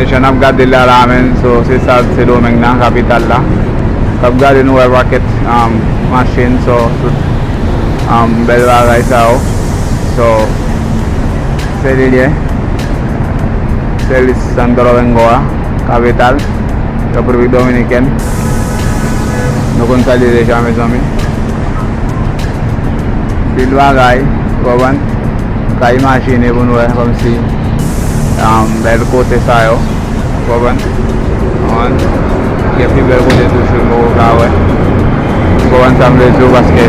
je n'ai gardé la ramen, so c'est ça, c'est le maintenant capital là. J'ai gardé une nouvelle rocket machine, so tout bel bagay ça. So c'est lié. C'est Santo Domingo, capital, République Dominicaine. Nous comptons saluer déjà mes amis. Pile bagay, vous voyez, imaginer pour nous comme si bel côté ça yo, vous voyez, qui est plus bel côté toujours nous voyez, vous ensemble tout parce que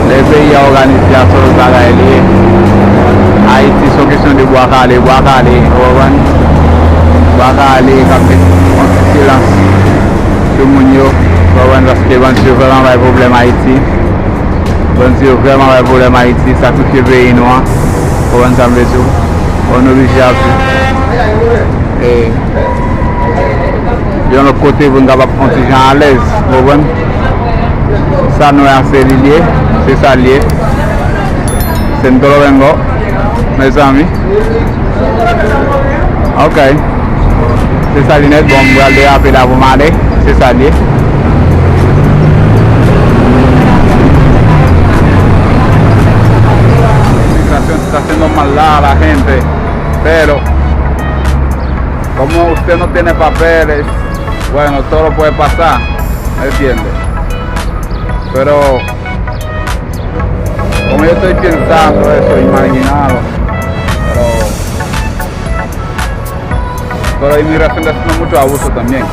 les pays organisés à ce bagay lié. Haïti sont question de boire calé, vous voyez, boire calé, capter silence, tout le monde yo, vous voyez, parce que bon Dieu vraiment pas de problème Haïti. Bon Dieu, vraiment un problème Haïti, ça tout le pays noir, pour ensemble tout, on est obligé à faire. Et de l'autre côté, vous n'avez pas de gens à l'aise, vous voyez. Ça nous est assez lié, c'est ça lié. C'est un Domingo, mes amis. Ok. C'est ça lié, bon, vous allez appeler là pour m'aller, c'est ça lié. Está haciendo maldad a la gente, pero como usted no tiene papeles, bueno, todo puede pasar, ¿me entiende? Pero como yo estoy pensando eso, imaginado, pero inmigración está haciendo mucho abuso también,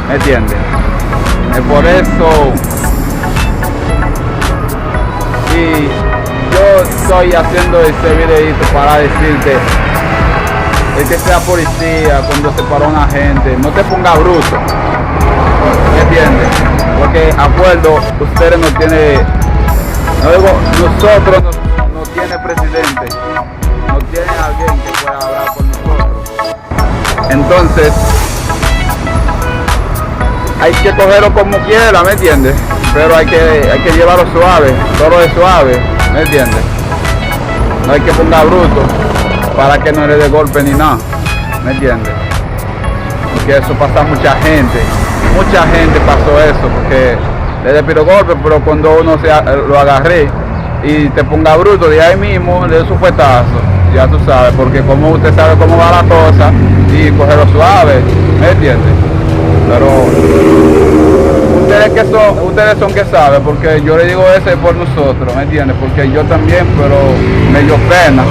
¿me entiende? Es por eso y yo estoy haciendo este videito para decirte, el que sea policía, cuando se para una gente, no te ponga bruto, ¿me entiendes? Porque acuerdo, ustedes no tienen, no digo, nosotros no tiene presidente, no tiene alguien que pueda hablar por nosotros. Entonces, hay que cogerlo como quiera, ¿me entiendes? Pero hay que llevarlo suave, todo es suave. ¿Me entiendes? No hay que ponga bruto para que no le dé golpe ni nada, ¿me entiendes? Porque eso pasa a mucha gente pasó eso, porque le dé piro golpe, pero cuando uno lo agarré y te ponga bruto, de ahí mismo le dé su fuetazo, ya tú sabes, porque como usted sabe cómo va la cosa y cogerlo suave, ¿me entiendes? Pero ustedes son que saben, porque yo le digo eso por nosotros, ¿me entiendes? Porque yo también, pero me dio pena